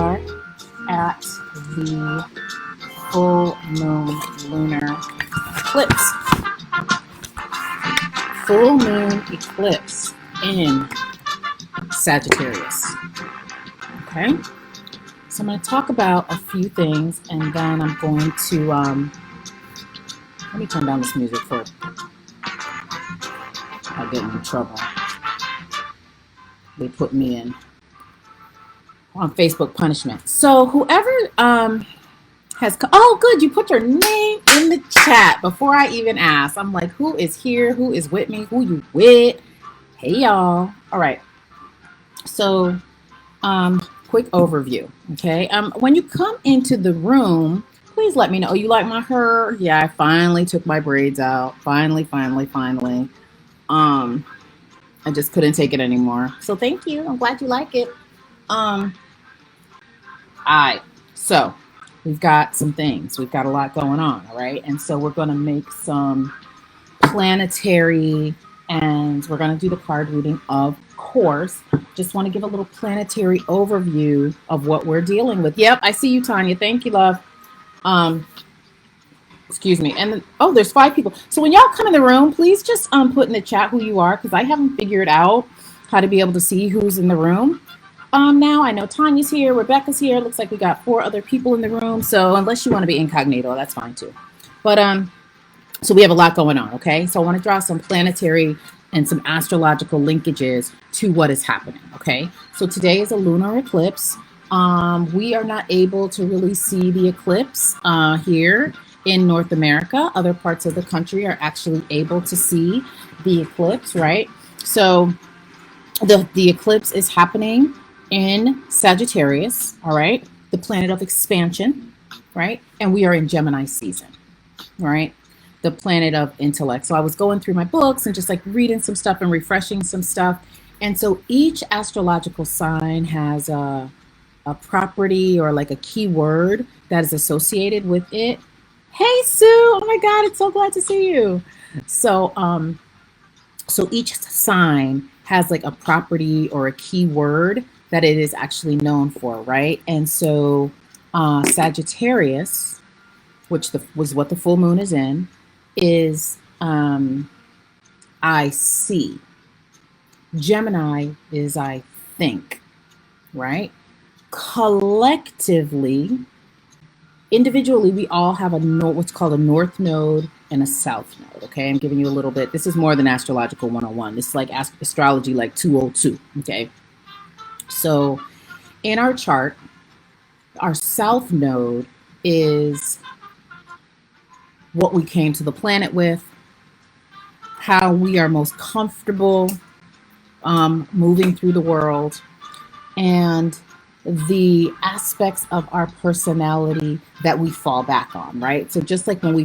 are at the full moon lunar eclipse. Full moon eclipse in Sagittarius. Okay, so I'm going to talk about a few things, and then I'm going to let me turn down this music for I'll get in trouble. They put me in on Facebook punishment. So whoever oh good, you put your name in the chat before I even ask. I'm like, who is here? Who is with me? Who you with? Hey y'all. All right. So quick overview. Okay. When you come into the room, please let me know. You like my hair? Yeah, I finally took my braids out. Finally. I just couldn't take it anymore. So thank you. I'm glad you like it. All right. So we've got some things. We've got a lot going on. All right. And so we're going to make some planetary, and we're going to do the card reading, of course. Just want to give a little planetary overview of what we're dealing with. Yep. I see you, Tanya. Thank you, love. Excuse me. And oh, there's 5 people. So when y'all come in the room, please just put in the chat who you are, because I haven't figured out how to be able to see who's in the room. Now I know Tanya's here, Rebecca's here. Looks like we got 4 other people in the room. So unless you want to be incognito, that's fine too. But so we have a lot going on. Okay, so I want to draw some planetary and some astrological linkages to what is happening. Okay, so today is a lunar eclipse. We are not able to really see the eclipse here in North America. Other parts of the country are actually able to see the eclipse, right? So the eclipse is happening in Sagittarius, all right? The planet of expansion, right? And we are in Gemini season, right? The planet of intellect. So I was going through my books and just like reading some stuff and refreshing some stuff. And so each astrological sign has a property or like a key word that is associated with it. Hey, Sue. Oh my God, it's so glad to see you. So, so each sign has like a property or a key word that it is actually known for, right? And so Sagittarius, which was what the full moon is in, is I see. Gemini is I think, right? Collectively, individually, we all have what's called a north node and a south node. Okay, I'm giving you a little bit. This is more than astrological 101. This is like astrology like 202. Okay, so in our chart, our south node is what we came to the planet with, how we are most comfortable moving through the world, and the aspects of our personality that we fall back on, right? So just like when we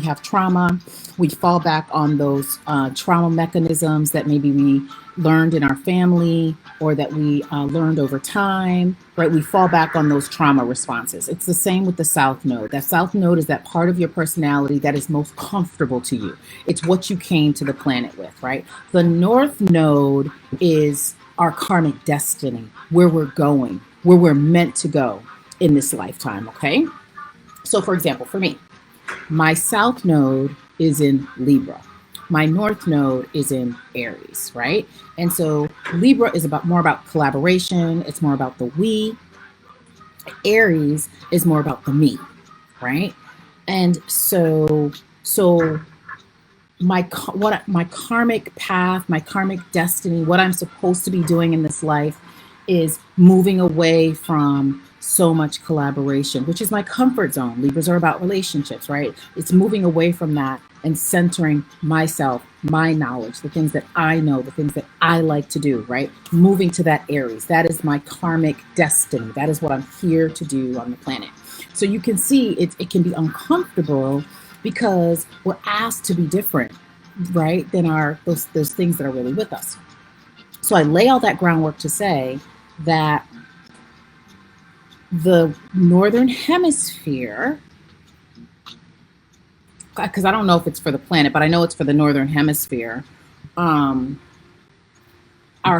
have trauma, we fall back on those trauma mechanisms that maybe we learned in our family or that we learned over time, right? We fall back on those trauma responses. It's the same with the South Node. That South Node is that part of your personality that is most comfortable to you. It's what you came to the planet with, right? The North Node is our karmic destiny, where we're going, where we're meant to go in this lifetime, okay? So for example, for me, my South Node is in Libra. My North Node is in Aries, right? And so Libra is more about collaboration. It's more about the we. Aries is more about the me, right? And so my karmic path, my karmic destiny, what I'm supposed to be doing in this life is moving away from so much collaboration, which is my comfort zone. Libras are about relationships, right? It's moving away from that and centering myself, my knowledge, the things that I know, the things that I like to do, right? Moving to that Aries. That is my karmic destiny. That is what I'm here to do on the planet. So you can see it can be uncomfortable because we're asked to be different, right, than those things that are really with us. So I lay all that groundwork to say that the Northern Hemisphere, because I don't know if it's for the planet, but I know it's for the Northern Hemisphere, our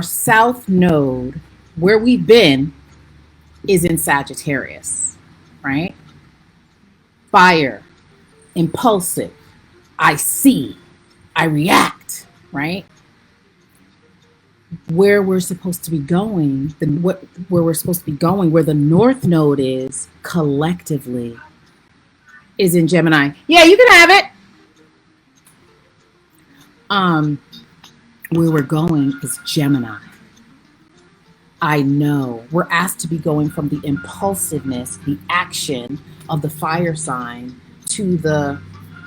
South Node, where we've been, is in Sagittarius, right? Fire, impulsive, I see, I react, right? Where we're supposed to be going, where we're supposed to be going, where the North Node is collectively, is in Gemini. Yeah, you can have it. Where we're going is Gemini. I know we're asked to be going from the impulsiveness, the action of the fire sign to the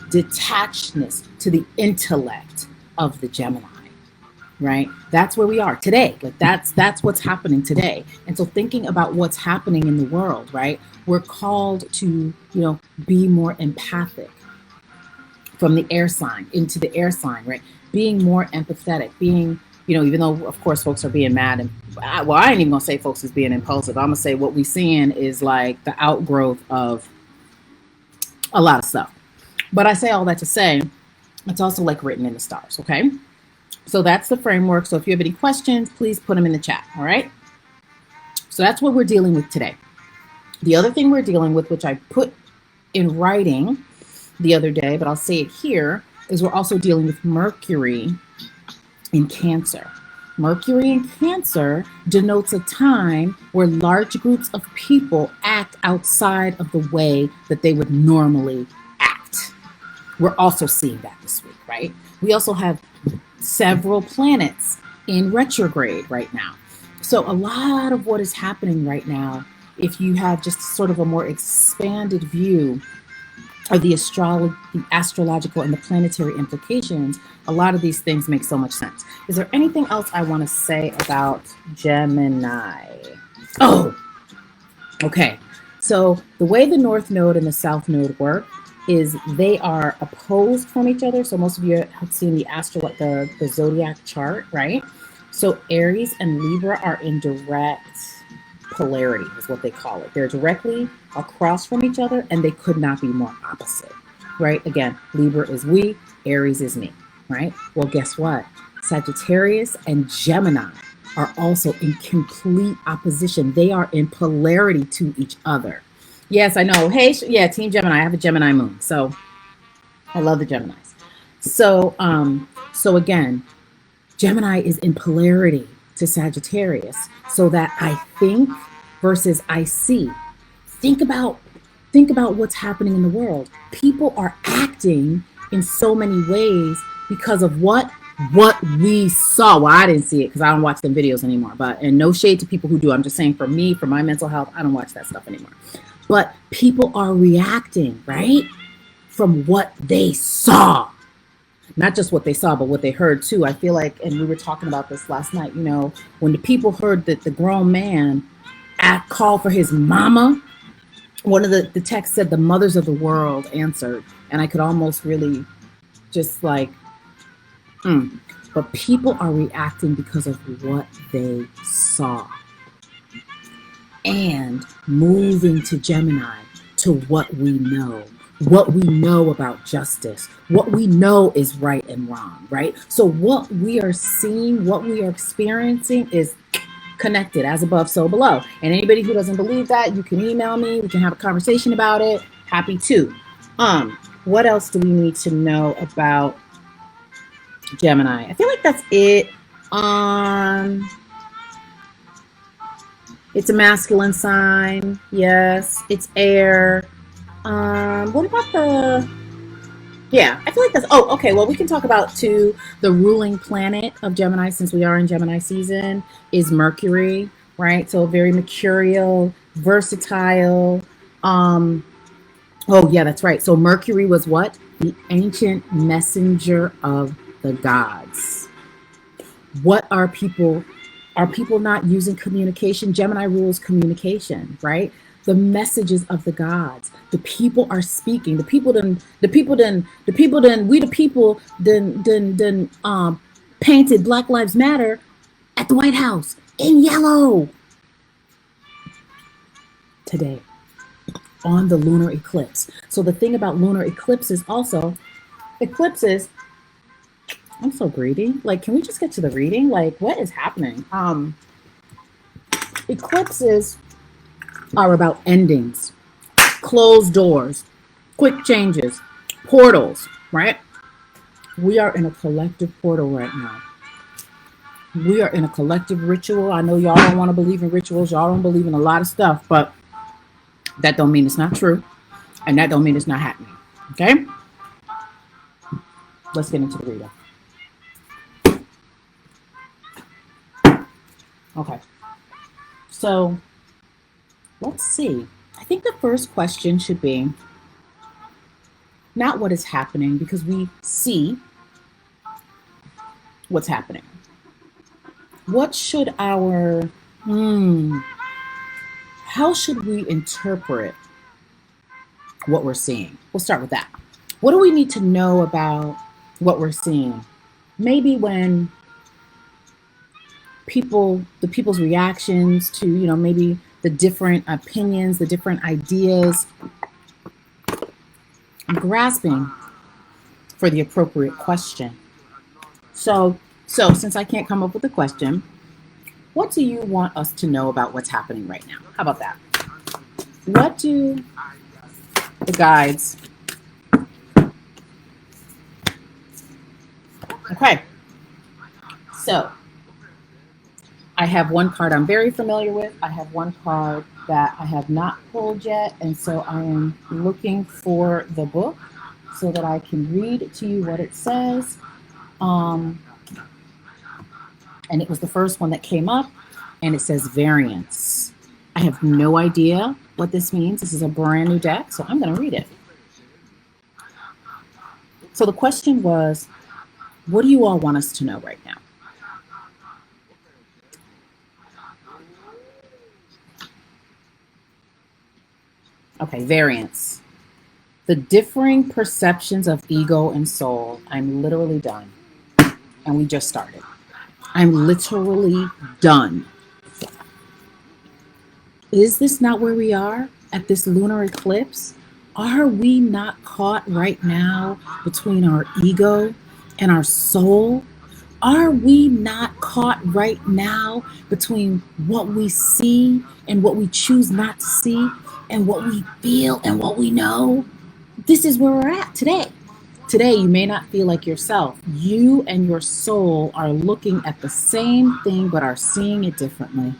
detachedness, to the intellect of the Gemini, right? That's where we are today. Like that's what's happening today. And so thinking about what's happening in the world, right? We're called to, be more empathic from the air sign into the air sign, right? Being more empathetic, being, even though of course folks are being mad and I ain't even gonna say folks is being impulsive. I'm gonna say what we seeing is like the outgrowth of a lot of stuff. But I say all that to say, it's also like written in the stars, okay? So that's the framework. So if you have any questions, please put them in the chat, all right? So that's what we're dealing with today. The other thing we're dealing with, which I put in writing the other day, but I'll say it here, is we're also dealing with Mercury in Cancer. Mercury in Cancer denotes a time where large groups of people act outside of the way that they would normally act. We're also seeing that this week, right? We also have several planets in retrograde right now. So a lot of what is happening right now, if you have just sort of a more expanded view of the astrological and the planetary implications, a lot of these things make so much sense. Is there anything else I want to say about Gemini? Oh, okay. So the way the North Node and the South Node work is they are opposed from each other. So most of you have seen the zodiac chart, right? So Aries and Libra are in direct polarity is what they call it. They're directly across from each other and they could not be more opposite, right? Again, Libra is we, Aries is me, right? Well, guess what? Sagittarius and Gemini are also in complete opposition. They are in polarity to each other. Yes, I know. Hey, yeah, Team Gemini. I have a Gemini moon, so I love the Geminis. So again, Gemini is in polarity to Sagittarius, so that I think versus I see. Think about what's happening in the world. People are acting in so many ways because of what we saw. Well, I didn't see it because I don't watch them videos anymore. And no shade to people who do. I'm just saying for me, for my mental health, I don't watch that stuff anymore. But people are reacting, right, from what they saw. Not just what they saw, but what they heard too. I feel like, and we were talking about this last night, when the people heard that the grown man called for his mama, one of the texts said the mothers of the world answered. And I could almost really just like, But people are reacting because of what they saw. And moving to Gemini to what we know. What we know about justice, what we know is right and wrong, right? So what we are seeing, what we are experiencing is connected, as above, so below. And anybody who doesn't believe that, you can email me. We can have a conversation about it. Happy to. What else do we need to know about Gemini? I feel like that's it. It's a masculine sign. Yes, it's air. What about I feel like that's, okay. Well, we can talk about too, the ruling planet of Gemini, since we are in Gemini season, is Mercury, right? So very mercurial, versatile. That's right. So Mercury was what? The ancient messenger of the gods. What are people not using communication? Gemini rules communication, right? The messages of the gods. The people are speaking. We painted Black Lives Matter at the White House in yellow today on the lunar eclipse. So the thing about lunar eclipses also, I'm so greedy. Like, can we just get to the reading? Like, what is happening? Eclipses are about endings, closed doors, quick changes, portals, right? We are in a collective portal right now. We are in a collective ritual. I know y'all don't want to believe in rituals. Y'all don't believe in a lot of stuff, but that don't mean it's not true. And that don't mean it's not happening. Okay? Let's get into the reader. Okay. So let's see. I think the first question should be not what is happening, because we see what's happening. What should our, how should we interpret what we're seeing? We'll start with that. What do we need to know about what we're seeing? Maybe when the people's reactions to, maybe the different opinions, the different ideas. I'm grasping for the appropriate question. So since I can't come up with a question, what do you want us to know about what's happening right now? How about that? What do the guides? Okay. So I have one card I'm very familiar with. I have one card that I have not pulled yet. And so I am looking for the book so that I can read to you what it says. And it was the first one that came up, and it says variance. I have no idea what this means. This is a brand new deck, so I'm going to read it. So the question was, what do you all want us to know right now? Okay, variance. The differing perceptions of ego and soul. I'm literally done. And we just started. I'm literally done. Is this not where we are at this lunar eclipse? Are we not caught right now between our ego and our soul? Are we not caught right now between what we see and what we choose not to see, and what we feel and what we know? This is where we're at today. Today, you may not feel like yourself. You and your soul are looking at the same thing, but are seeing it differently.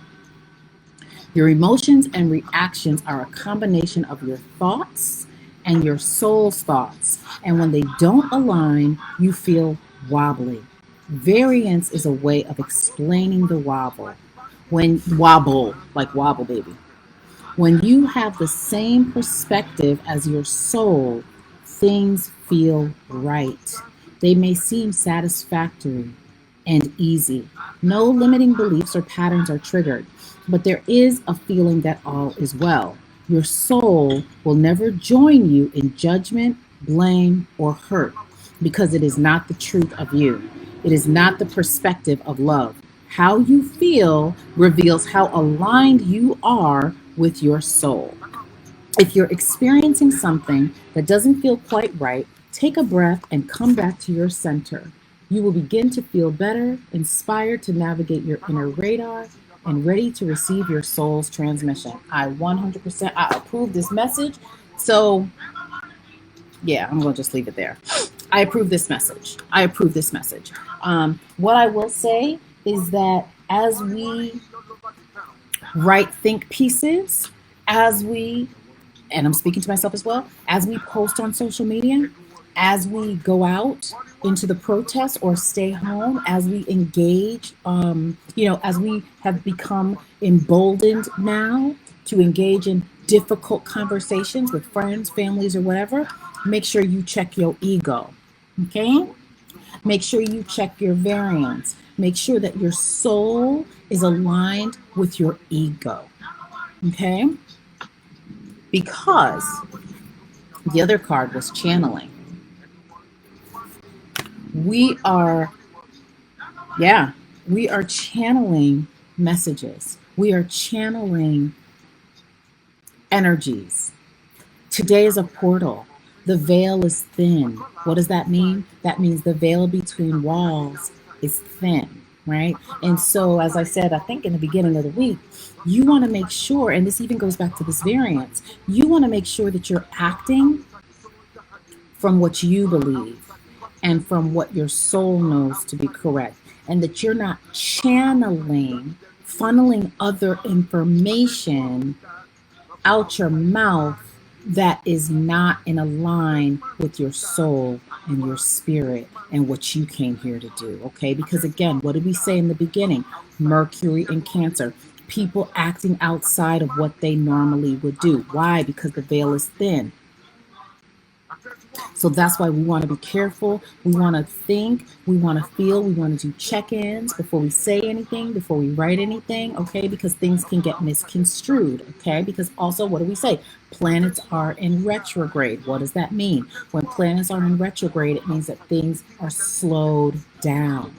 Your emotions and reactions are a combination of your thoughts and your soul's thoughts. And when they don't align, you feel wobbly. Variance is a way of explaining the wobble. Like wobble, baby. When you have the same perspective as your soul, things feel right. They may seem satisfactory and easy. No limiting beliefs or patterns are triggered, but there is a feeling that all is well. Your soul will never join you in judgment, blame, or hurt, because it is not the truth of you. It is not the perspective of love. How you feel reveals how aligned you are with your soul. If you're experiencing something that doesn't feel quite right, take a breath and come back to your center. You will begin to feel better, inspired to navigate your inner radar, and ready to receive your soul's transmission. I 100% I approve this message. So, yeah, I'm going to just leave it there. I approve this message. I approve this message. What I will say is that as we write think pieces, as we, and I'm speaking to myself as well, as we post on social media, as we go out into the protests or stay home, as we engage, as we have become emboldened now to engage in difficult conversations with friends, families, or whatever, make sure you check your ego, okay? Make sure you check your variance. Make sure that your soul is aligned with your ego, okay? Because the other card was channeling. We are channeling messages. We are channeling energies. Today is a portal. The veil is thin. What does that mean? That means the veil between walls is thin, right? And so, as I said, I think in the beginning of the week, you want to make sure, and this even goes back to this variance, you want to make sure that you're acting from what you believe and from what your soul knows to be correct, and that you're not channeling, funneling other information out your mouth that is not in align with your soul and your spirit and what you came here to do. Okay, because again, what did we say in the beginning? Mercury and Cancer, people acting outside of what they normally would do. Why? Because the veil is thin. So that's why we want to be careful. We want to think, we want to feel, we want to do check-ins before we say anything, before we write anything, okay? Because things can get misconstrued, okay? Because also, what do we say? Planets are in retrograde. What does that mean? When planets are in retrograde, it means that things are slowed down.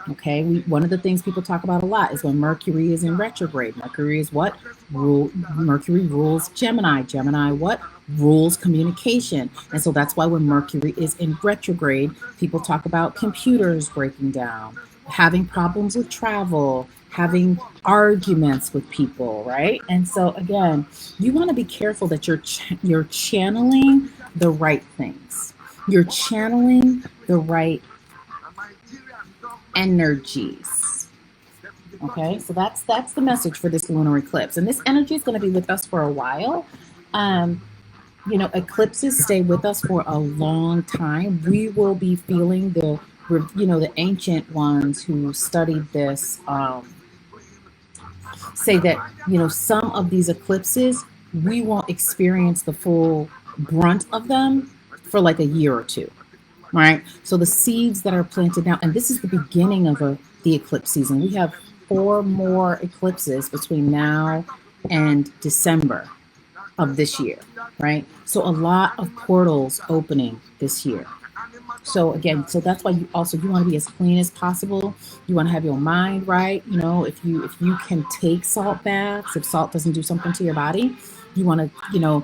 Okay, one of the things people talk about a lot is when Mercury is in retrograde. Mercury is what? Mercury rules Gemini. Gemini what? Rules communication. And so that's why when Mercury is in retrograde, people talk about computers breaking down, having problems with travel, having arguments with people, right? And so again, you want to be careful that you're channeling the right things. You're channeling the right energies. Okay, so that's the message for this lunar eclipse, and this energy is going to be with us for a while. Um, eclipses stay with us for a long time. We will be feeling the ancient ones who studied this say that some of these eclipses we won't experience the full brunt of them for like a year or two. Right. So the seeds that are planted now, and this is the beginning of the eclipse season. We have 4 more eclipses between now and December of this year. Right. So a lot of portals opening this year. So again, so that's why you want to be as clean as possible. You want to have your mind right. If you can take salt baths, if salt doesn't do something to your body, you want to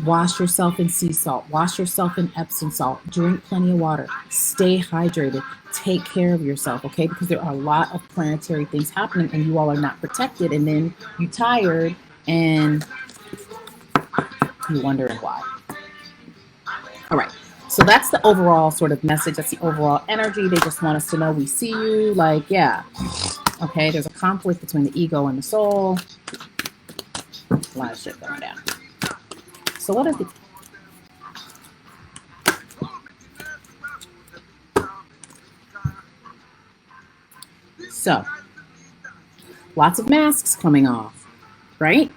wash yourself in sea salt, wash yourself in Epsom salt, drink plenty of water, stay hydrated, take care of yourself, okay? Because there are a lot of planetary things happening and you all are not protected, and then you're tired and you're wondering why. All right. So that's the overall sort of message. That's the overall energy. They just want us to know we see you. Like, yeah. Okay, there's a conflict between the ego and the soul. A lot of shit going down. So what is the... So, lots of masks coming off, right?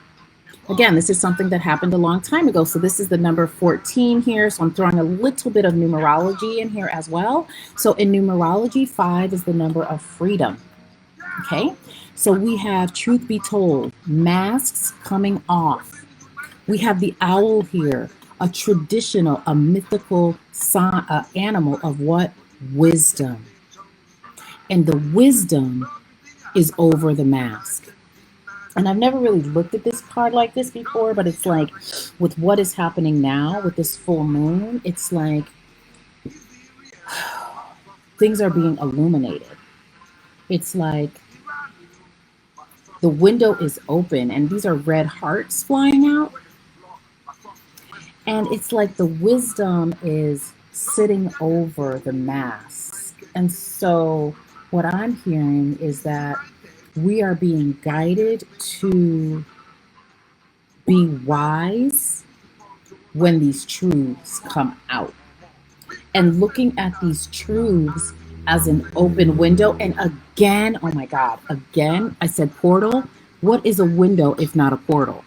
Again, this is something that happened a long time ago. So this is the number 14 here. So I'm throwing a little bit of numerology in here as well. So in numerology, 5 is the number of freedom. Okay. So we have, truth be told, masks coming off. We have the owl here, a traditional, a mythical animal of what? Wisdom. And the wisdom is over the mask. And I've never really looked at this card like this before, but it's like with what is happening now with this full moon, it's like things are being illuminated. It's like the window is open and these are red hearts flying out. And it's like the wisdom is sitting over the mask. And so what I'm hearing is that we are being guided to be wise when these truths come out. And looking at these truths as an open window. And again, oh my God, again, I said portal. What is a window if not a portal?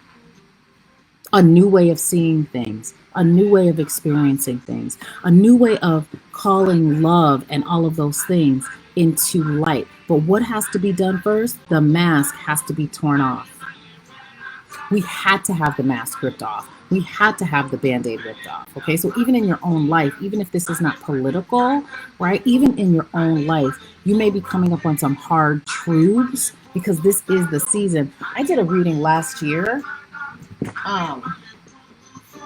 A new way of seeing things, a new way of experiencing things, a new way of calling love and all of those things into light. But what has to be done first? The mask has to be torn off. We had to have the mask ripped off. We had to have the Band-Aid ripped off. Okay, so even in your own life, even if this is not political, right? Even in your own life, you may be coming up on some hard truths because this is the season. I did a reading last year.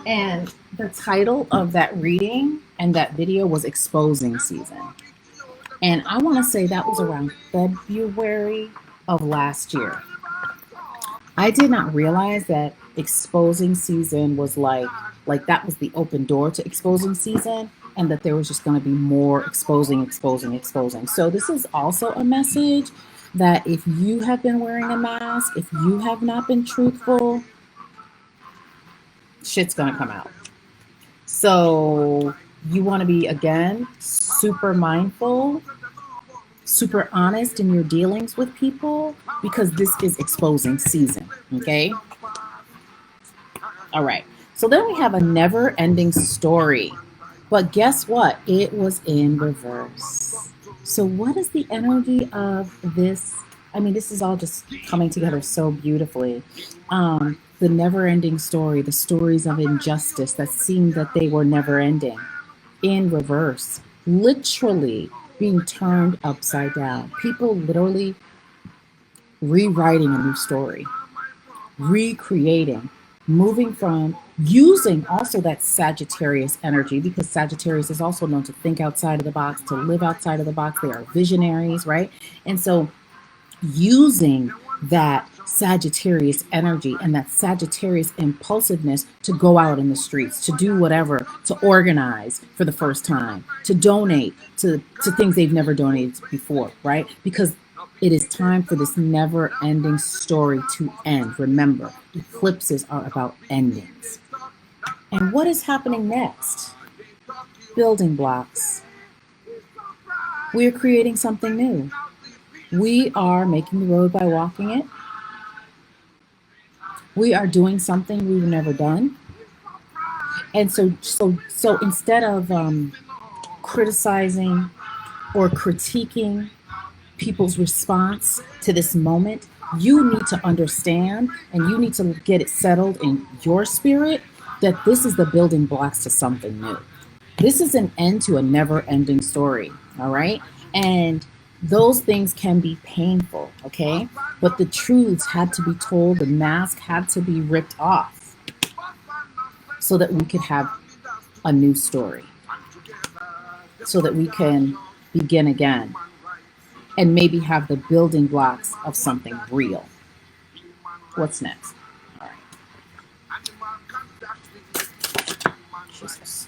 And the title of that reading and that video was Exposing Season. And I want to say that was around February of last year. I did not realize that exposing season was like that was the open door to exposing season, and that there was just going to be more exposing, exposing, exposing. So this is also a message that if you have been wearing a mask, if you have not been truthful, shit's going to come out. So you want to be, again, super mindful, super honest in your dealings with people, because this is exposing season. Okay. All right. So then we have a never ending story. But guess what? It was in reverse. So, what is the energy of this? I mean, this is all just coming together so beautifully. The never ending story, the stories of injustice that seemed that they were never ending, in reverse, literally being turned upside down. People literally rewriting a new story, recreating, moving from using also that Sagittarius energy, because Sagittarius is also known to think outside of the box, to live outside of the box. They are visionaries, right? And so using that Sagittarius energy and that Sagittarius impulsiveness to go out in the streets, to do whatever, to organize for the first time, to donate to things they've never donated before, right? Because it is time for this never ending story to end. Remember, eclipses are about endings. And what is happening next? Building blocks. We are creating something new. We are making the road by walking it. We are doing something we've never done. And so instead of criticizing or critiquing people's response to this moment, you need to understand and you need to get it settled in your spirit that this is the building blocks to something new. This is an end to a never ending story. All right. And those things can be painful. Okay. But the truths had to be told, the mask had to be ripped off so that we could have a new story, so that we can begin again and maybe have the building blocks of something real. What's next? All right. Jesus.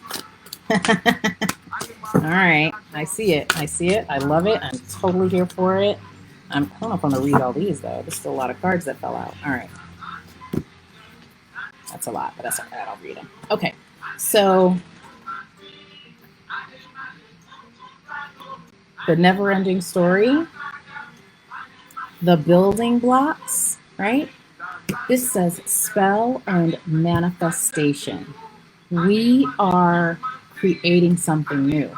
All right. I see it. I see it. I love it. I'm totally here for it. I don't know if I'm going to read all these, though. There's still a lot of cards that fell out. All right. That's a lot, but that's all right. I'll read them. Okay. So the never ending story, the building blocks, right? This says spell and manifestation. We are creating something new.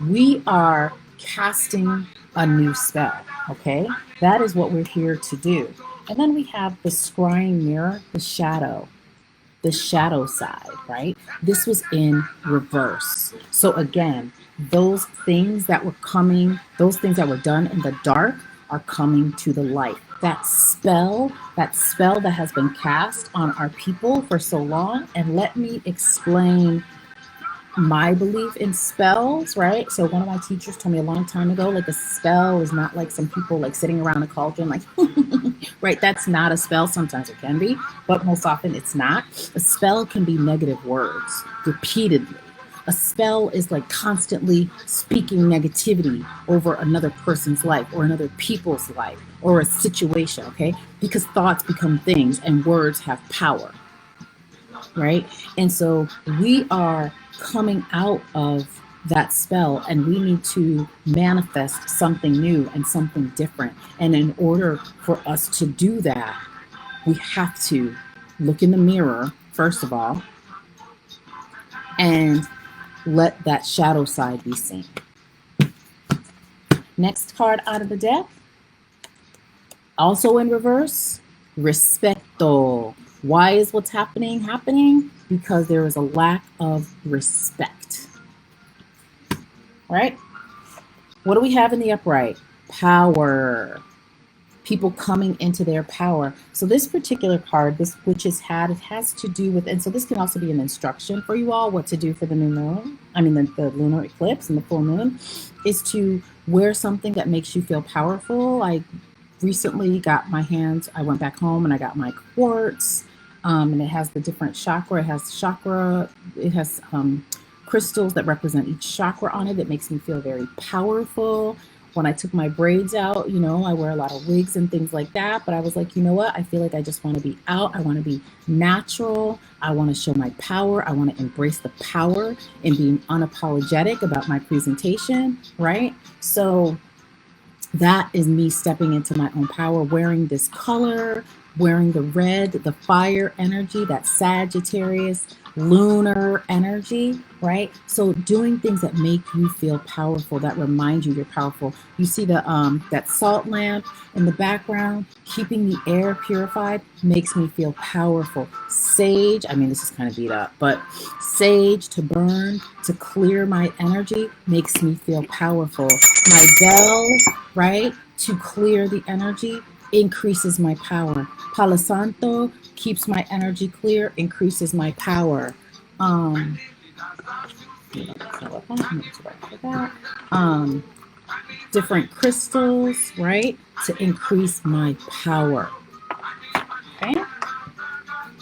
We are casting a new spell, okay? That is what we're here to do. And then we have the scrying mirror, the shadow side, right? This was in reverse. So again, those things that were coming, those things that were done in the dark are coming to the light. That spell that has been cast on our people for so long. And let me explain my belief in spells, right? So one of my teachers told me a long time ago, like a spell is not like some people like sitting around a cauldron, like, right? That's not a spell. Sometimes it can be, but most often it's not. A spell can be negative words repeatedly. A spell is like constantly speaking negativity over another person's life or another people's life or a situation, okay? Because thoughts become things and words have power, right? And so we are coming out of that spell and we need to manifest something new and something different. And in order for us to do that, we have to look in the mirror, first of all, and let that shadow side be seen. Next card out of the deck, also in reverse, respeto. Why is what's happening? Because there is a lack of respect. All right? What do we have in the upright? Power. people coming into their power. So this particular card, this Witch's Hat, it has to do with, and so this can also be an instruction for you all what to do for the new moon. I mean, the lunar eclipse and the full moon is to wear something that makes you feel powerful. I recently got my hands, I went back home and I got my quartz, and it has the different chakra. It has crystals that represent each chakra on it. That makes me feel very powerful. When I took my braids out, you know, I wear a lot of wigs and things like that, but I was like, you know what? I feel like I just want to be out. I want to be natural. I want to show my power. I want to embrace the power and being unapologetic about my presentation, right? So that is me stepping into my own power, wearing this color, wearing the red, the fire energy, that Sagittarius lunar energy, right? So doing things that make you feel powerful, that remind you you're powerful. You see the that salt lamp in the background, keeping the air purified makes me feel powerful. Sage, I mean, this is kind of beat up, but sage to burn, to clear my energy makes me feel powerful. My bell, right, to clear the energy increases my power. Palo Santo keeps my energy clear, increases my power. Um, Different crystals, right, to increase my power. Okay,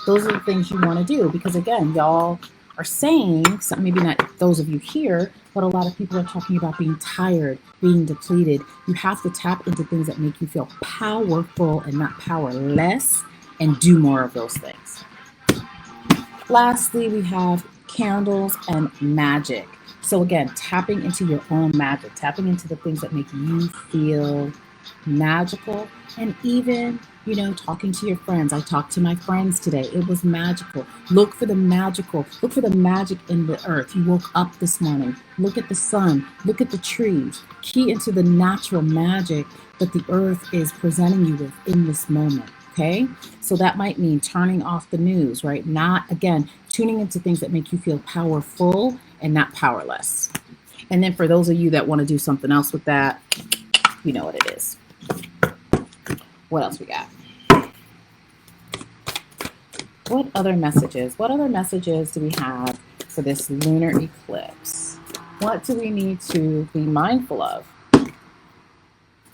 those are the things you want to do, because again, y'all are saying, so maybe not those of you here, but a lot of people are talking about being tired, being depleted. You have to tap into things that make you feel powerful and not powerless, and do more of those things. Lastly, we have candles and magic. So again, tapping into your own magic, tapping into the things that make you feel magical, and even, you know, talking to your friends. I talked to my friends today. It was magical. Look for the magical. Look for the magic in the earth. You woke up this morning. Look at the sun. Look at the trees. Key into the natural magic that the earth is presenting you with in this moment. Okay, so that might mean turning off the news, right? Not, again, tuning into things that make you feel powerful and not powerless. And then for those of you that want to do something else with that, you know what it is. What else we got? What other messages? What other messages do we have for this lunar eclipse? What do we need to be mindful of?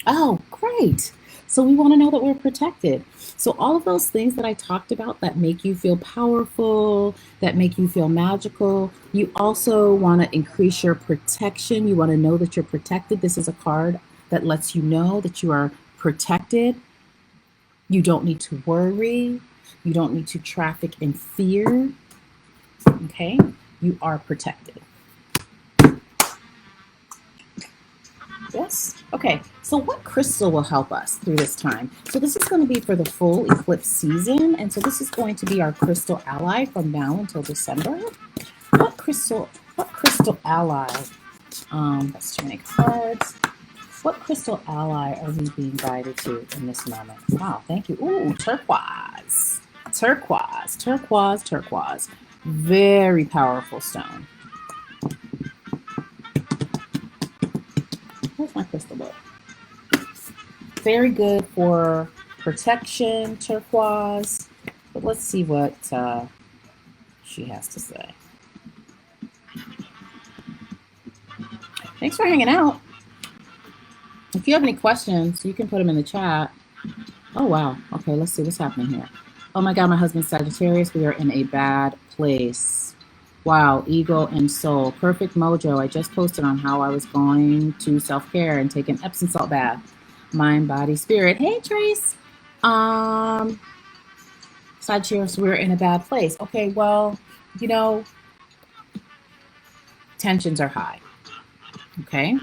Oh, great. So we want to know that we're protected. So all of those things that I talked about that make you feel powerful, that make you feel magical, you also want to increase your protection. You want to know that you're protected. This is a card that lets you know that you are protected. You don't need to worry. You don't need to traffic in fear. Okay? You are protected. Yes. Okay. So what crystal will help us through this time? So this is going to be for the full eclipse season. And so this is going to be our crystal ally from now until December. What crystal ally? That's too many cards. What crystal ally are we being guided to in this moment? Wow. Thank you. Ooh, turquoise. Turquoise. Turquoise. Turquoise. Very powerful stone. Where's my crystal book? Very good for protection, turquoise. But let's see what she has to say. Thanks for hanging out. If you have any questions, you can put them in the chat. Oh, wow. Okay, let's see what's happening here. Oh my God, my husband's Sagittarius. We are in a bad place. Wow, ego and soul. Perfect mojo. I just posted on how I was going to self-care and take an Epsom salt bath. Mind, body, spirit. Hey, Trace. Sagittarius, we're in a bad place. Okay, well, you know, tensions are high. Okay.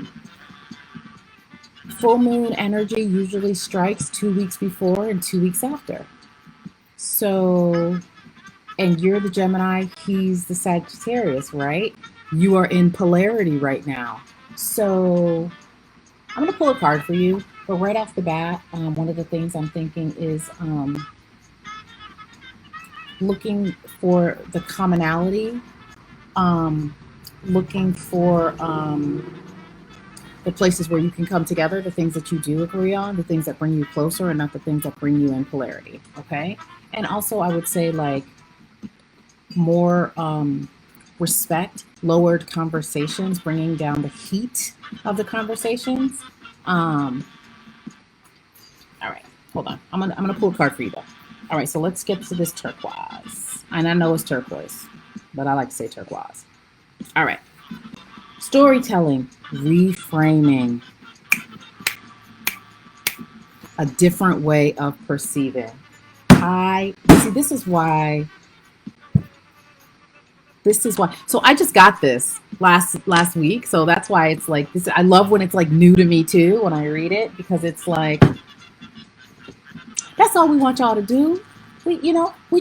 Full moon energy usually strikes 2 weeks before and 2 weeks after. So, and you're the Gemini, he's the Sagittarius, right? You are in polarity right now. So I'm going to pull a card for you, but right off the bat, one of the things I'm thinking is looking for the commonality, looking for the places where you can come together, the things that you do agree on, the things that bring you closer and not the things that bring you in polarity. Okay. And also, I would say like more respect, lowered conversations, bringing down the heat of the conversations. Um, all right, hold on. I'm gonna pull a card for you though. All right, so let's get to this turquoise. And I know it's turquoise, but I like to say turquoise. All right. Storytelling, reframing, a different way of perceiving. I see this is why so I just got this last week, so that's why it's like this. I love when it's like new to me too when I read it, because it's like that's all we want y'all to do. We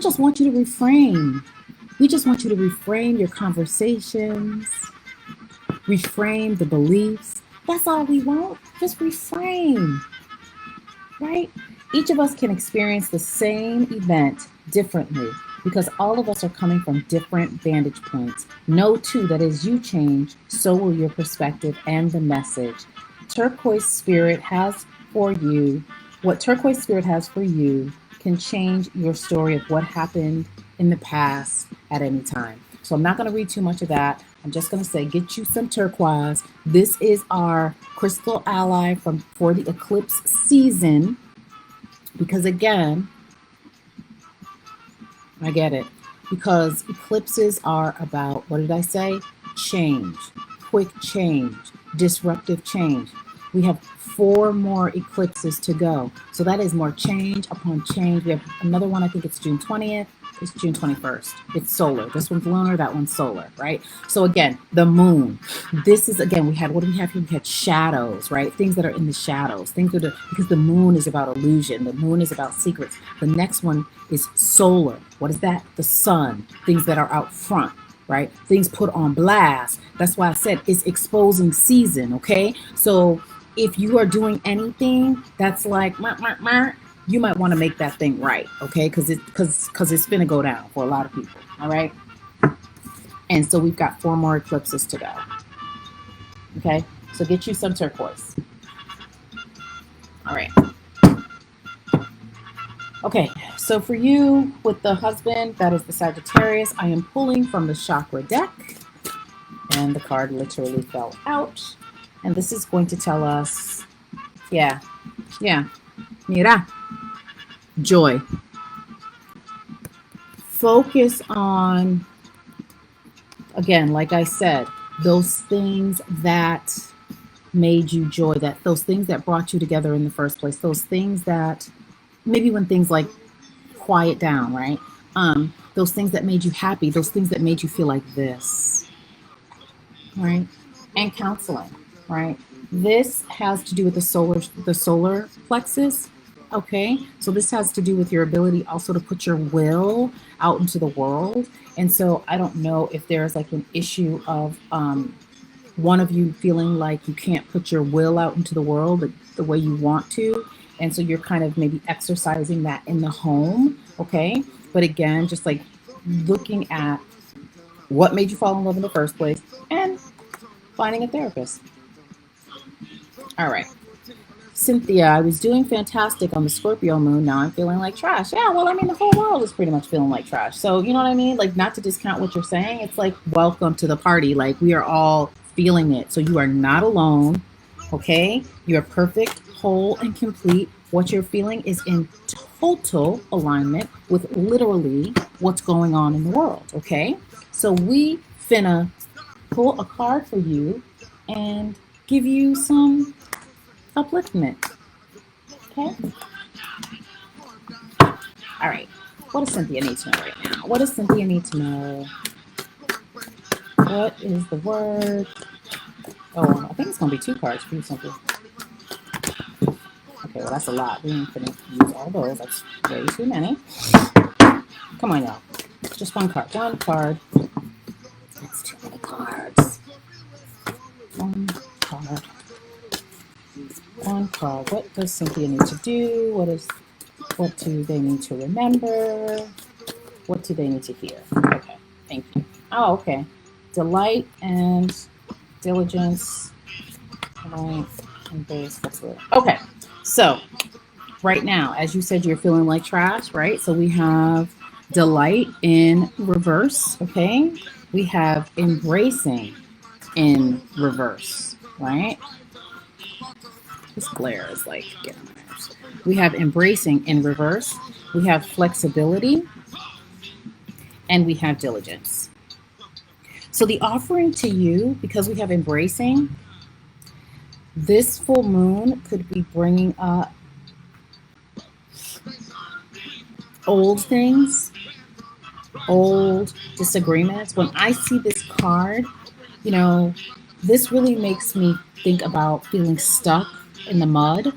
just want you to reframe. We just want you to reframe your conversations, reframe the beliefs. That's all we want. Just reframe, right? Each of us can experience the same event differently because all of us are coming from different vantage points. Know too that as you change, so will your perspective and the message. Turquoise Spirit has for you, what Turquoise Spirit has for you can change your story of what happened in the past at any time. So I'm not going to read too much of that. I'm just going to say, get you some turquoise. This is our crystal ally for the eclipse season. Because again, I get it. Because eclipses are about, what did I say? Change, quick change, disruptive change. We have 4 more eclipses to go. So that is more change upon change. We have another one, I think it's June 20th. It's June 21st. It's solar. This one's lunar, that one's solar, right? So again, the moon. This is, again, what do we have here? We had shadows, right? Things that are in the shadows. Because the moon is about illusion. The moon is about secrets. The next one is solar. What is that? The sun. Things that are out front, right? Things put on blast. That's why I said it's exposing season, okay? So if you are doing anything that's like, you might want to make that thing right, okay? Because it's gonna go down for a lot of people, all right? And so we've got 4 more eclipses to go, okay? So get you some turquoise. All right. Okay, so for you with the husband, that is the Sagittarius, I am pulling from the chakra deck, and the card literally fell out. And this is going to tell us, mira, joy. Focus on, again, like I said, those things that made you joy, those things that brought you together in the first place, those things that maybe when things like quiet down, right? Those things that made you happy, those things that made you feel like this, right? And counseling, right? This has to do with the solar plexus. Okay, so this has to do with your ability also to put your will out into the world. And so I don't know if there's like an issue of one of you feeling like you can't put your will out into the world the way you want to. And so you're kind of maybe exercising that in the home. Okay, but again, just like looking at what made you fall in love in the first place and finding a therapist. All right. Cynthia, I was doing fantastic on the Scorpio moon. Now I'm feeling like trash. Yeah, well, I mean, the whole world is pretty much feeling like trash. So, you know what I mean? Like, not to discount what you're saying. It's like, welcome to the party. Like, we are all feeling it. So you are not alone. Okay? You're perfect, whole, and complete. What you're feeling is in total alignment with literally what's going on in the world. Okay? So we finna pull a card for you and give you some upliftment. Okay? All right. What does Cynthia need to know right now? What does Cynthia need to know? What is the word? Oh, I think it's going to be 2 cards for you, Cynthia. Okay, well, that's a lot. We ain't going to use all those. That's way too many. Come on, y'all. Just 1 card. 1 card. That's too many cards. 1 card. 1 card. What does Cynthia need to do? What do they need to remember? What do they need to hear? Okay, thank you. Oh, okay. Delight and diligence Right. Embrace flexibility. Okay. So right now, as you said, you're feeling like trash, right? So we have delight in reverse, okay? We have embracing in reverse, right? This glare is like getting on my nerves. We have embracing in reverse. We have flexibility, and we have diligence. So the offering to you, because we have embracing, this full moon could be bringing up old things, old disagreements. When I see this card, you know, this really makes me think about feeling stuck in the mud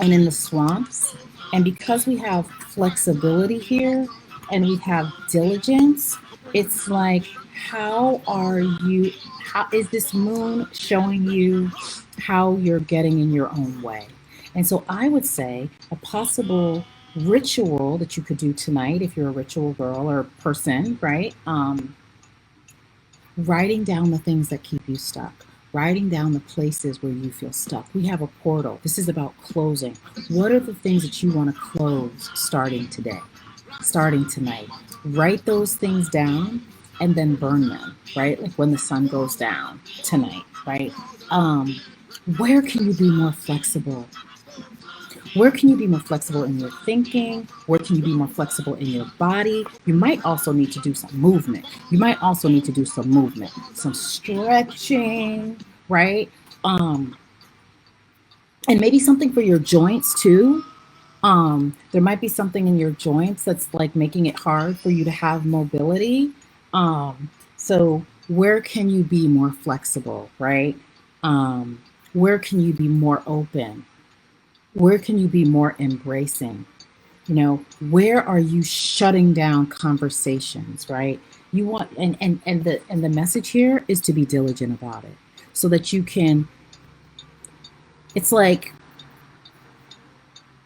and in the swamps. And because we have flexibility here and we have diligence, it's like, how are you? How is this moon showing you how you're getting in your own way? And so I would say a possible ritual that you could do tonight, if you're a ritual girl or person, right? Writing down the things that keep you stuck, writing down the places where you feel stuck. We have a portal. This is about closing. What are the things that you want to close starting today, starting tonight? Write those things down and then burn them, right? Like when the sun goes down tonight, right? Um, where can you be more flexible? Where can you be more flexible in your thinking? Where can you be more flexible in your body? You might also need to do some movement. You might also need to do some movement, some stretching, right? Um, and maybe something for your joints too. There might be something in your joints that's like making it hard for you to have mobility. So where can you be more flexible, right? Where can you be more open? Where can you be more embracing? Where are you shutting down conversations, right? You want and the message here is to be diligent about it so that you can. It's like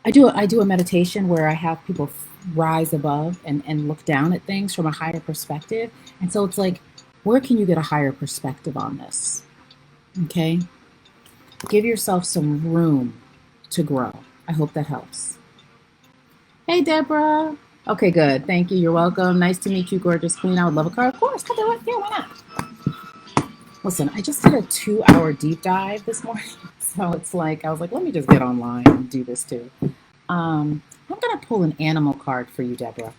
I do a meditation where I have people rise above and look down at things from a higher perspective. And so it's like, where can you get a higher perspective on this? Okay? Give yourself some room to grow. I hope that helps. Hey, Deborah. Okay, good. Thank you. You're welcome. Nice to meet you, gorgeous queen. I would love a card. Of course. Come on. Yeah, why not? Listen, I just did a 2-hour deep dive this morning. So it's like, I was like, let me just get online and do this too. I'm going to pull an animal card for you, Deborah.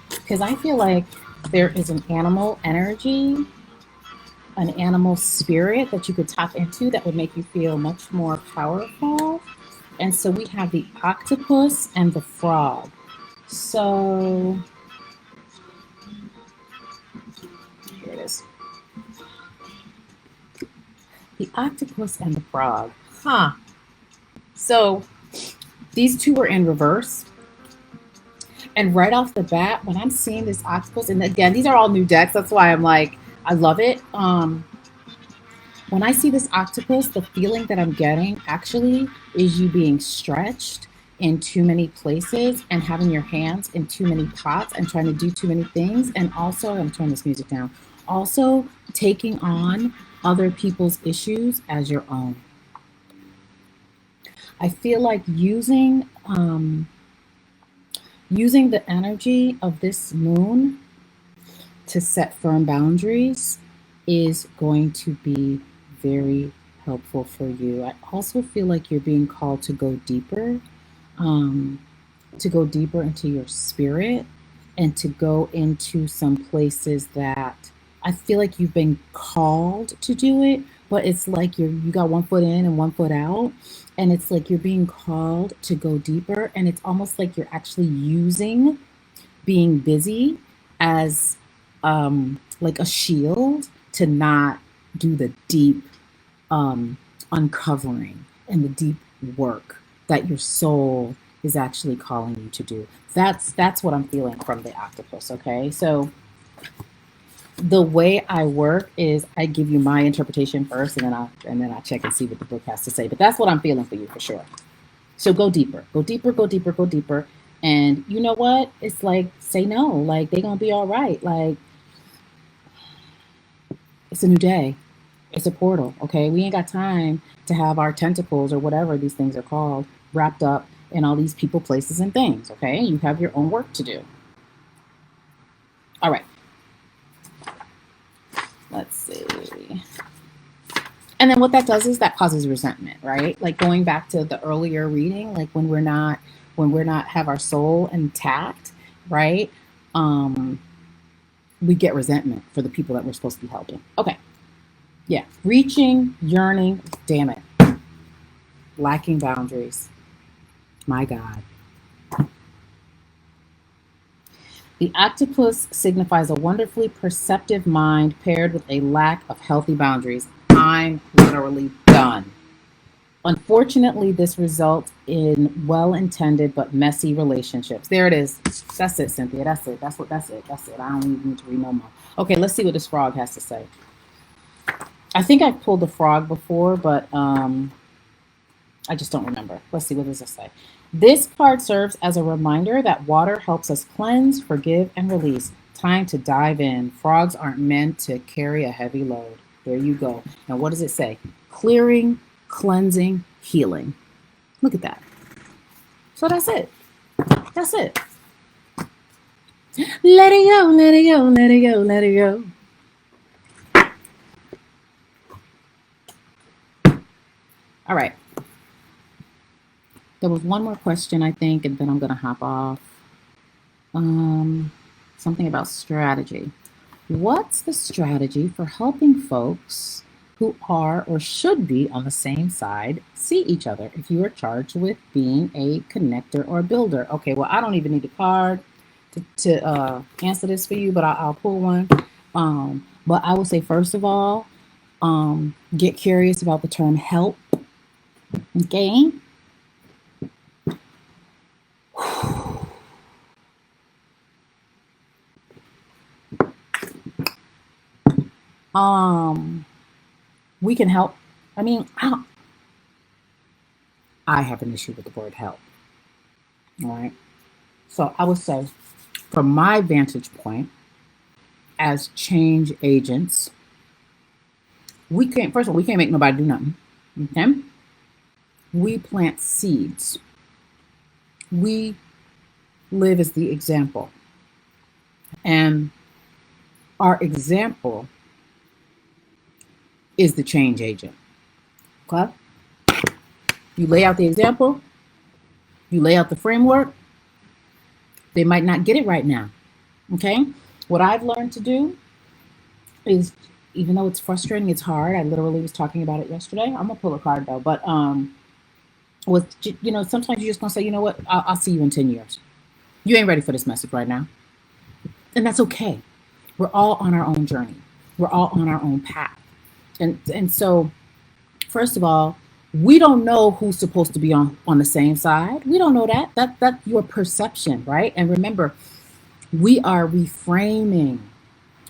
Because I feel like there is an animal energy, an animal spirit that you could tap into that would make you feel much more powerful. And so we have the octopus and the frog. So here it is. The octopus and the frog. So these two are in reverse. And right off the bat, when I'm seeing this octopus, and again, these are all new decks. That's why I'm like, I love it. When I see this octopus, the feeling that I'm getting actually is you being stretched in too many places and having your hands in too many pots and trying to do too many things. And also, I'm turning this music down, also taking on other people's issues as your own. I feel like using the energy of this moon to set firm boundaries is going to be very helpful for you. I also feel like you're being called to go deeper into your spirit and to go into some places that I feel like you've been called to do it, but it's like you got one foot in and one foot out, and it's like you're being called to go deeper, and it's almost like you're actually using being busy as like a shield to not do the deep uncovering and the deep work that your soul is actually calling you to do. That's what I'm feeling from the octopus. Okay, so the way I work is I give you my interpretation first, and then I check and see what the book has to say. But that's what I'm feeling for you for sure. So go deeper, go deeper, go deeper, go deeper. And you know what? It's like, say no. Like, they're going to be all right. Like, it's a new day. It's a portal, okay? We ain't got time to have our tentacles or whatever these things are called wrapped up in all these people, places, and things, okay? You have your own work to do. All right. Let's see. And then what that does is that causes resentment, right? Like going back to the earlier reading, like when we're not have our soul intact, right? We get resentment for the people that we're supposed to be helping. Okay. Yeah. Reaching, yearning, damn it. Lacking boundaries. My God. The octopus signifies a wonderfully perceptive mind paired with a lack of healthy boundaries. I'm literally done. Unfortunately, this results in well-intended but messy relationships. There it is. That's it, Cynthia. That's it. That's it. I don't even need to read no more. Okay, let's see what this frog has to say. I think I pulled the frog before, but I just don't remember. Let's see, what does it say? This card serves as a reminder that water helps us cleanse, forgive, and release. Time to dive in. Frogs aren't meant to carry a heavy load. There you go. Now, what does it say? Clearing, cleansing, healing. Look at that. So that's it. That's it. Let it go, let it go, let it go, let it go. All right. There was one more question, I think, and then I'm going to hop off. Something about strategy. What's the strategy for helping folks who are or should be on the same side see each other if you are charged with being a connector or builder? Okay, well, I don't even need a card to answer this for you, but I'll pull one. But I would say, first of all, get curious about the term help. Okay. We can help. I mean, I have an issue with the word help. All right. So I would say, from my vantage point, as change agents, we can't, first of all, we can't make nobody do nothing. Okay. We plant seeds. We live as the example. And our example is the change agent. Okay? You lay out the example, you lay out the framework. They might not get it right now. Okay? What I've learned to do is, even though it's frustrating, it's hard. I literally was talking about it yesterday. I'm gonna pull a card though, but with, you know, sometimes you're just gonna say, you know what, I'll see you in 10 years. You ain't ready for this message right now. And that's okay. We're all on our own journey. We're all on our own path. And so, first of all, we don't know who's supposed to be on the same side. We don't know that. That's your perception, right? And remember, we are reframing.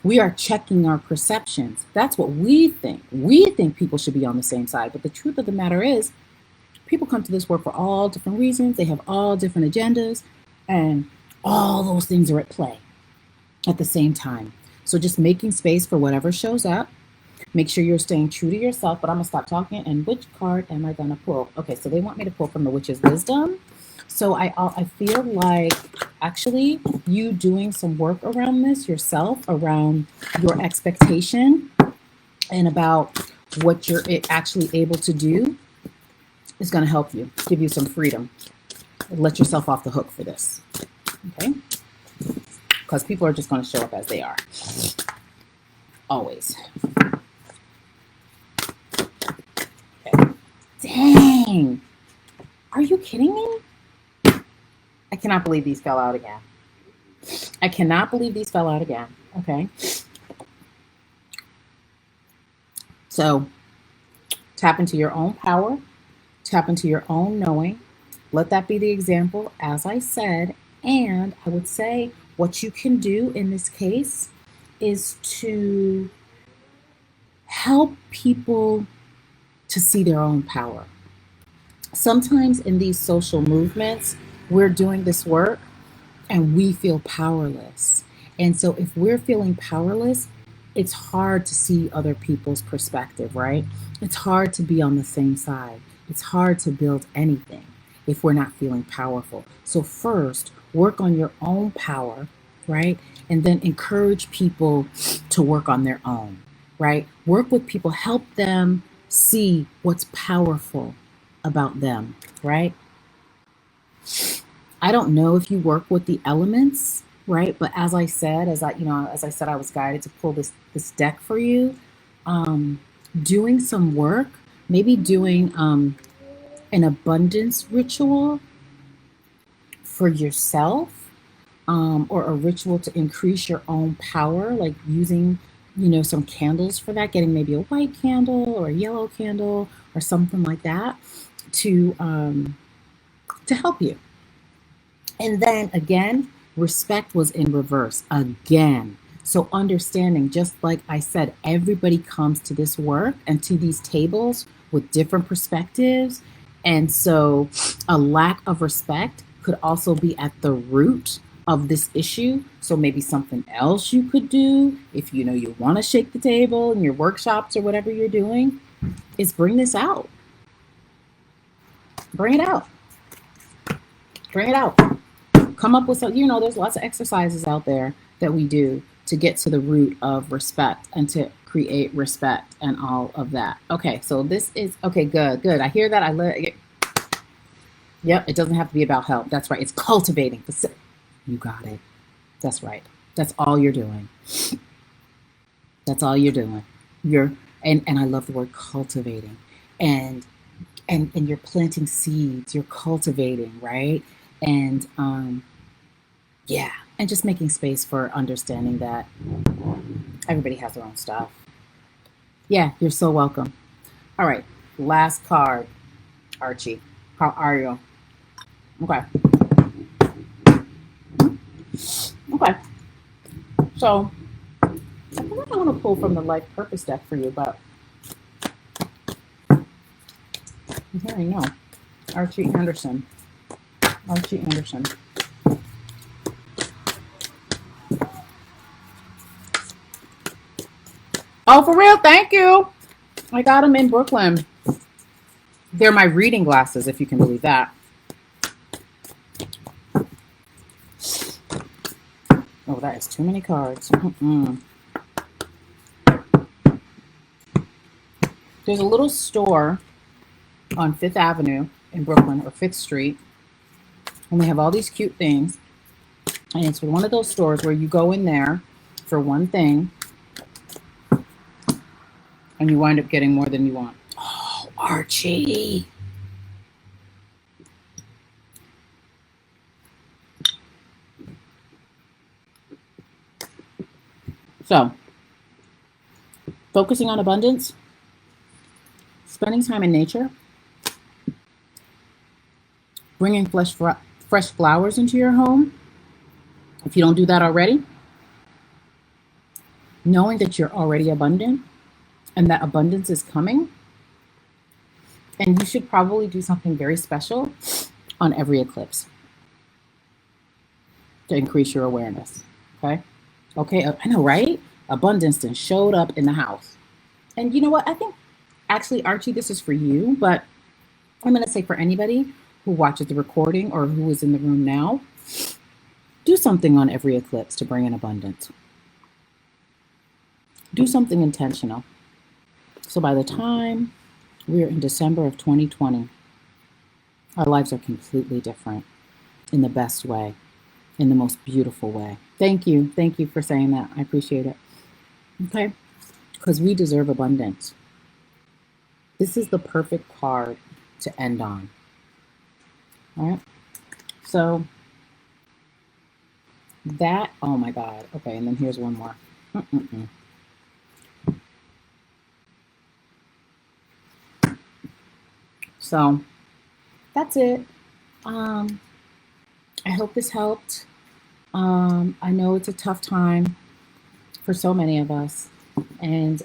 We are checking our perceptions. That's what we think. We think people should be on the same side. But the truth of the matter is, people come to this work for all different reasons. They have all different agendas, and all those things are at play at the same time. So just making space for whatever shows up. Make sure you're staying true to yourself, but I'm going to stop talking. And which card am I going to pull? Okay, so they want me to pull from the Witch's Wisdom. So I feel like actually you doing some work around this yourself, around your expectation and about what you're actually able to do, is going to help you, give you some freedom. Let yourself off the hook for this, okay? Because people are just going to show up as they are. Always. Okay. Dang. Are you kidding me? I cannot believe these fell out again. I cannot believe these fell out again. Okay. So tap into your own power. Tap into your own knowing. Let that be the example, as I said. And I would say what you can do in this case is to help people to see their own power. Sometimes in these social movements, we're doing this work and we feel powerless. And so if we're feeling powerless, it's hard to see other people's perspective, right? It's hard to be on the same side. It's hard to build anything if we're not feeling powerful. So first, work on your own power, right? And then encourage people to work on their own, right? Work with people, help them see what's powerful about them, right? I don't know if you work with the elements, right? But as I said, as I said, I was guided to pull this deck for you. Um, Doing some work, maybe doing an abundance ritual for yourself, or a ritual to increase your own power, like using, some candles for that, getting maybe a white candle or a yellow candle or something like that to to help you. And then again, respect was in reverse again. So understanding, just like I said, everybody comes to this work and to these tables with different perspectives. And so a lack of respect could also be at the root of this issue. So maybe something else you could do if you want to shake the table in your workshops or whatever you're doing is bring this out. Bring it out. Bring it out. Come up with some, there's lots of exercises out there that we do to get to the root of respect and to create respect and all of that. Okay, so this is okay. Good. I hear that. Yep, it doesn't have to be about help. That's right. It's cultivating. You got it. That's right. That's all you're doing. That's all you're doing. And I love the word cultivating. And and you're planting seeds. You're cultivating, right? And yeah, and just making space for understanding that everybody has their own stuff. Yeah, you're so welcome. All right, last card, Archie. How are you? Okay. Okay. So I think I want to pull from the Life Purpose deck for you, but here I know. Archie Anderson. Archie Anderson. Oh, for real? Thank you. I got them in Brooklyn. They're my reading glasses, if you can believe that. Oh, that is too many cards. There's a little store on Fifth Avenue in Brooklyn, or Fifth Street, and they have all these cute things. And it's one of those stores where you go in there for one thing and you wind up getting more than you want. Oh, Archie. So, focusing on abundance, spending time in nature, bringing fresh flowers into your home, if you don't do that already, knowing that you're already abundant and that abundance is coming. And you should probably do something very special on every eclipse to increase your awareness. Okay? Okay, I know, right? Abundance then showed up in the house. And you know what? I think actually, Archie, this is for you, but I'm going to say for anybody who watches the recording or who is in the room now, do something on every eclipse to bring in abundance. Do something intentional. So by the time we're in December of 2020, our lives are completely different in the best way, in the most beautiful way. Thank you. Thank you for saying that. I appreciate it. Okay? Because we deserve abundance. This is the perfect card to end on. All right? So that, oh my God. Okay, and then here's one more. So that's it. I hope this helped. I know it's a tough time for so many of us. And,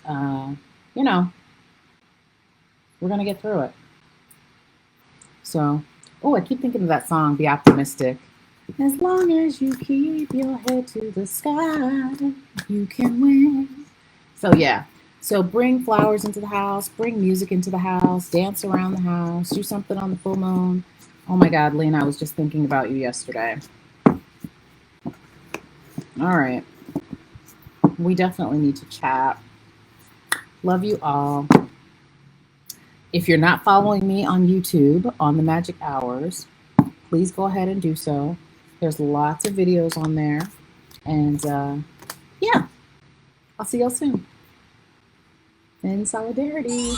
we're going to get through it. So Oh, I keep thinking of that song, Be Optimistic. As long as you keep your head to the sky, you can win. So, yeah. So, bring flowers into the house, bring music into the house, dance around the house, do something on the full moon. Oh my God, Lena, I was just thinking about you yesterday. All right. We definitely need to chat. Love you all. If you're not following me on YouTube on the Magic Hours, please go ahead and do so. There's lots of videos on there. And yeah, I'll see y'all soon. In solidarity.